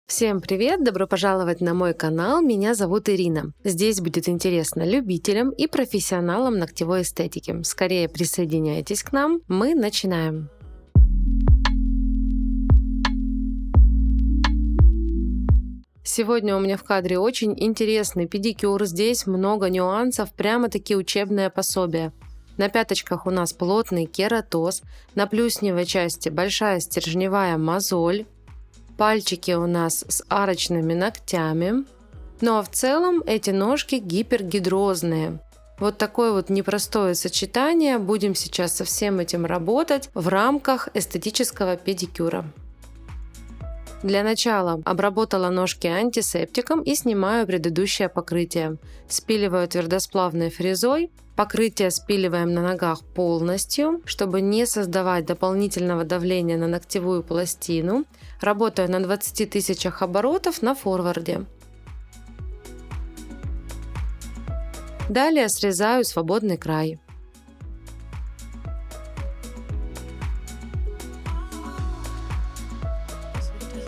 Всем привет! Добро пожаловать на мой канал. Меня зовут Ирина. Здесь будет интересно любителям и профессионалам ногтевой эстетики. Скорее присоединяйтесь к нам. Мы начинаем. Сегодня у меня в кадре очень интересный педикюр. Здесь много нюансов, прямо-таки учебное пособие. На пяточках у нас плотный кератоз, на плюсневой части большая стержневая мозоль. Пальчики у нас с арочными ногтями. Ну а в целом эти ножки гипергидрозные. Вот такое вот непростое сочетание. Будем сейчас со всем этим работать в рамках эстетического педикюра. Для начала обработала ножки антисептиком и снимаю предыдущее покрытие. Спиливаю твердосплавной фрезой. Покрытие спиливаем на ногах полностью, чтобы не создавать дополнительного давления на ногтевую пластину. Работаю на 20 тысячах оборотов на форварде. Далее срезаю свободный край.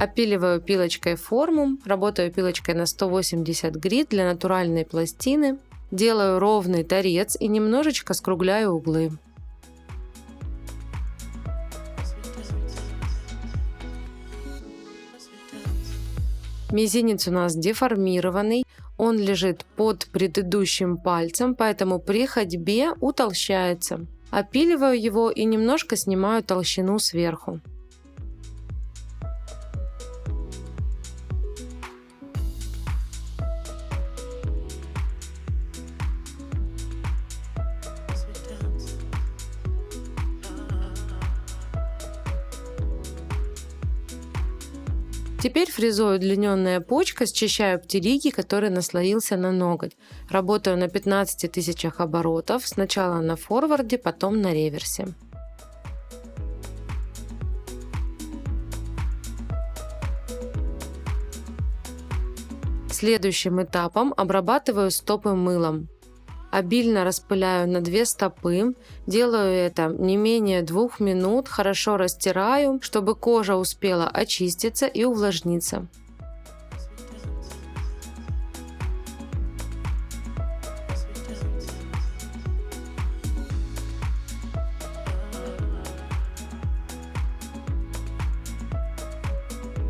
Опиливаю пилочкой форму, работаю пилочкой на 180 грит для натуральной пластины. Делаю ровный торец и немножечко скругляю углы. Мизинец у нас деформированный, он лежит под предыдущим пальцем, поэтому при ходьбе утолщается. Опиливаю его и немножко снимаю толщину сверху. Теперь фрезой удлиненная почка, счищаю птериги, который наслоился на ноготь. Работаю на 15 тысячах оборотов, сначала на форварде, потом на реверсе. Следующим этапом обрабатываю стопы мылом. Обильно распыляю на 2 стопы. Делаю это не менее 2 минут. Хорошо растираю, чтобы кожа успела очиститься и увлажниться.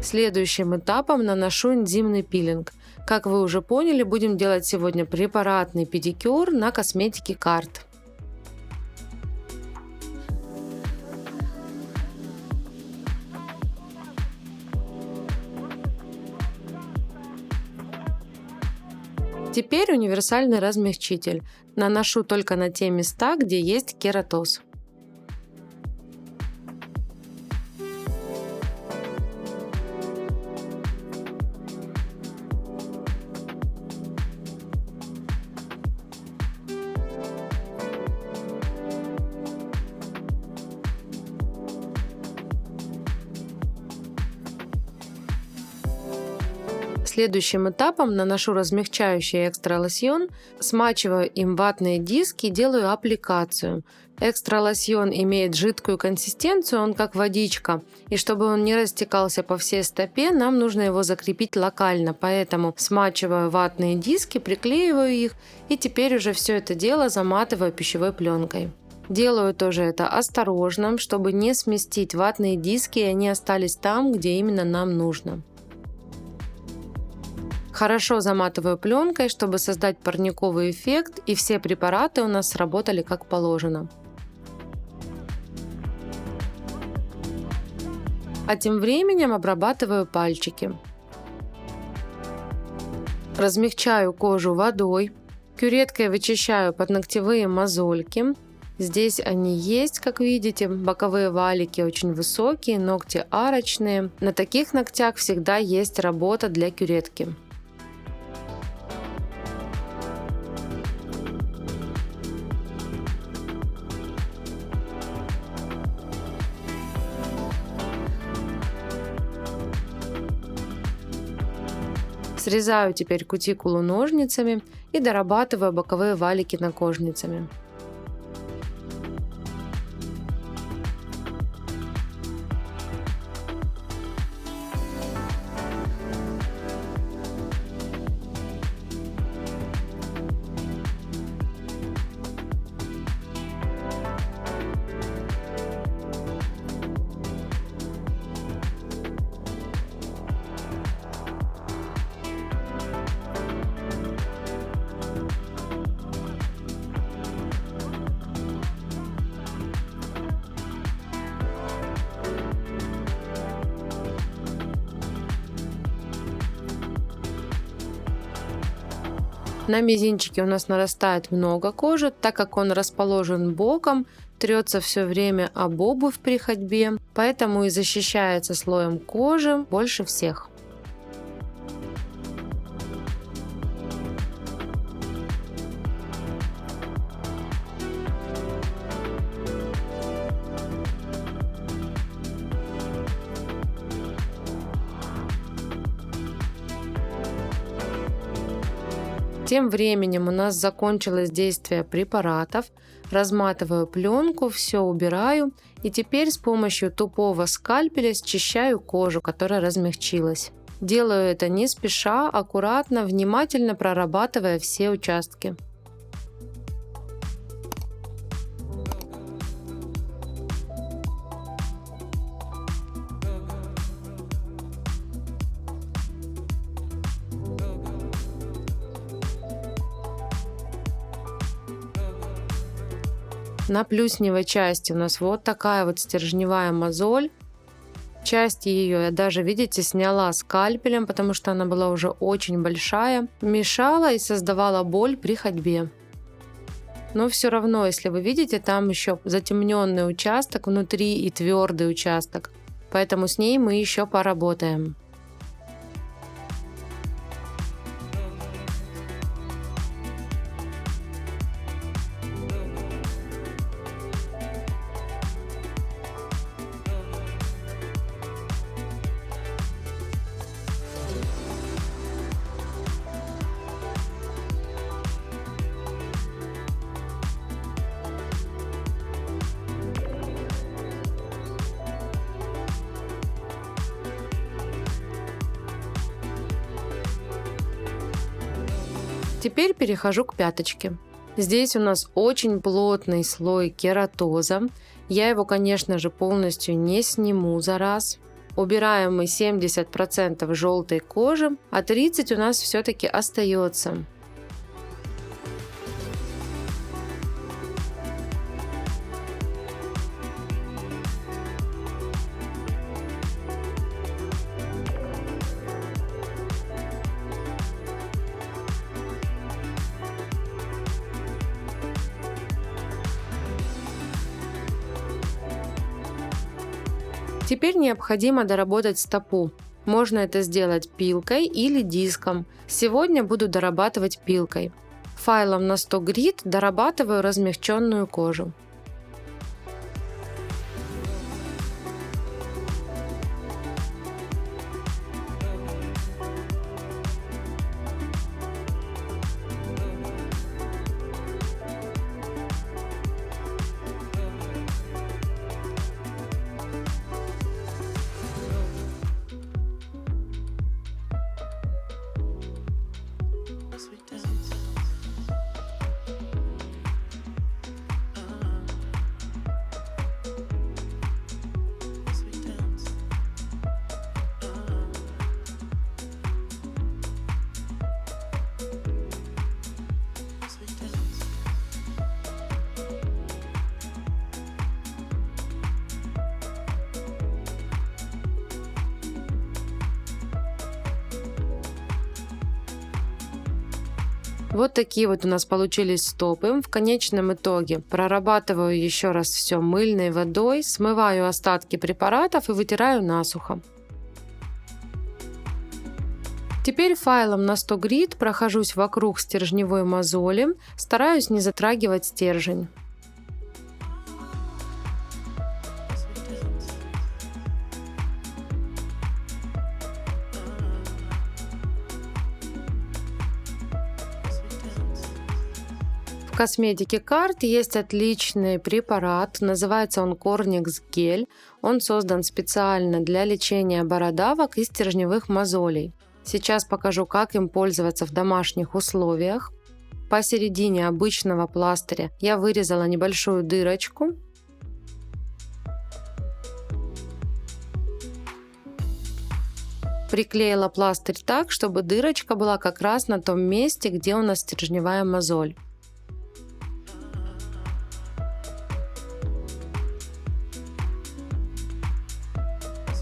Следующим этапом наношу энзимный пилинг. Как вы уже поняли, будем делать сегодня препаратный педикюр на косметике Карт. Теперь универсальный размягчитель. Наношу только на те места, где есть кератоз. Следующим этапом наношу размягчающий экстра лосьон, смачиваю им ватные диски и делаю аппликацию. Экстра лосьон имеет жидкую консистенцию, он как водичка, и чтобы он не растекался по всей стопе, нам нужно его закрепить локально, поэтому смачиваю ватные диски, приклеиваю их и теперь уже все это дело заматываю пищевой пленкой. Делаю тоже это осторожно, чтобы не сместить ватные диски, и они остались там, где именно нам нужно. Хорошо заматываю пленкой, чтобы создать парниковый эффект, и все препараты у нас сработали как положено. А тем временем обрабатываю пальчики. Размягчаю кожу водой. Кюреткой вычищаю подногтевые мозольки. Здесь они есть, как видите, боковые валики очень высокие, ногти арочные. На таких ногтях всегда есть работа для кюретки. Срезаю теперь кутикулу ножницами и дорабатываю боковые валики накожницами. На мизинчике у нас нарастает много кожи, так как он расположен боком, трется все время об обувь при ходьбе, поэтому и защищается слоем кожи больше всех. Тем временем у нас закончилось действие препаратов. Разматываю пленку, все убираю и теперь с помощью тупого скальпеля счищаю кожу, которая размягчилась. Делаю это не спеша, аккуратно, внимательно прорабатывая все участки. На плюсневой части у нас вот такая вот стержневая мозоль. Часть ее я даже, видите, сняла скальпелем, потому что она была уже очень большая. Мешала и создавала боль при ходьбе. Но все равно, если вы видите, там еще затемненный участок внутри и твердый участок. Поэтому с ней мы еще поработаем. Теперь перехожу к пяточке. Здесь у нас очень плотный слой кератоза. Я его, конечно же, полностью не сниму за раз. Убираем мы 70% желтой кожи, а 30% у нас все-таки остается. Теперь необходимо доработать стопу. Можно это сделать пилкой или диском. Сегодня буду дорабатывать пилкой. Файлом на 100 грит дорабатываю размягченную кожу. Вот такие вот у нас получились стопы. В конечном итоге прорабатываю еще раз все мыльной водой, смываю остатки препаратов и вытираю насухо. Теперь файлом на 100 грит прохожусь вокруг стержневой мозоли, стараюсь не затрагивать стержень. В косметике Карт есть отличный препарат, называется он Корникс гель. Он создан специально для лечения бородавок и стержневых мозолей. Сейчас покажу, как им пользоваться в домашних условиях. Посередине обычного пластыря я вырезала небольшую дырочку. Приклеила пластырь так, чтобы дырочка была как раз на том месте, где у нас стержневая мозоль.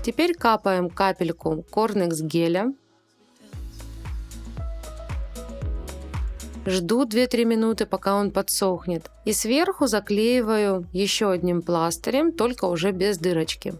Теперь капаем капельку Корникс геля. Жду 2-3 минуты, пока он подсохнет. И сверху заклеиваю еще одним пластырем, только уже без дырочки.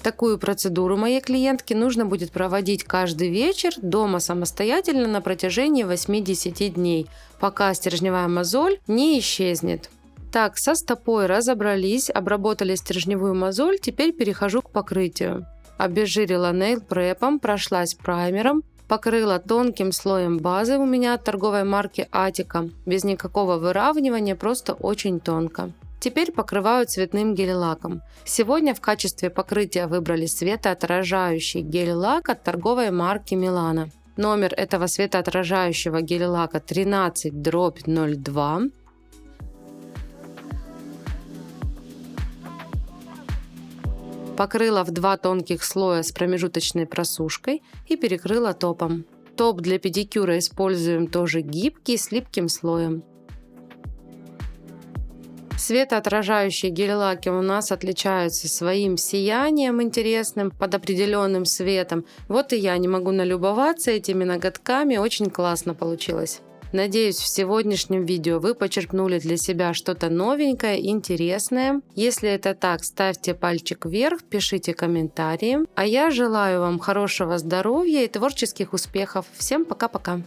Такую процедуру моей клиентке нужно будет проводить каждый вечер дома самостоятельно на протяжении 8-10 дней, пока стержневая мозоль не исчезнет. Так, со стопой разобрались, обработали стержневую мозоль, теперь перехожу к покрытию. Обезжирила нейл-препом, прошлась праймером, покрыла тонким слоем базы у меня от торговой марки Атика, без никакого выравнивания, просто очень тонко. Теперь покрываю цветным гель-лаком. Сегодня в качестве покрытия выбрали светоотражающий гель-лак от торговой марки Milano. Номер этого светоотражающего гель-лака 13/02. Покрыла в 2 тонких слоя с промежуточной просушкой и перекрыла топом. Топ для педикюра используем тоже гибкий с липким слоем. Светоотражающие гель-лаки у нас отличаются своим сиянием интересным под определенным светом. Вот и я не могу налюбоваться этими ноготками, очень классно получилось. Надеюсь, в сегодняшнем видео вы почерпнули для себя что-то новенькое, интересное. Если это так, ставьте пальчик вверх, пишите комментарии. А я желаю вам хорошего здоровья и творческих успехов. Всем пока-пока!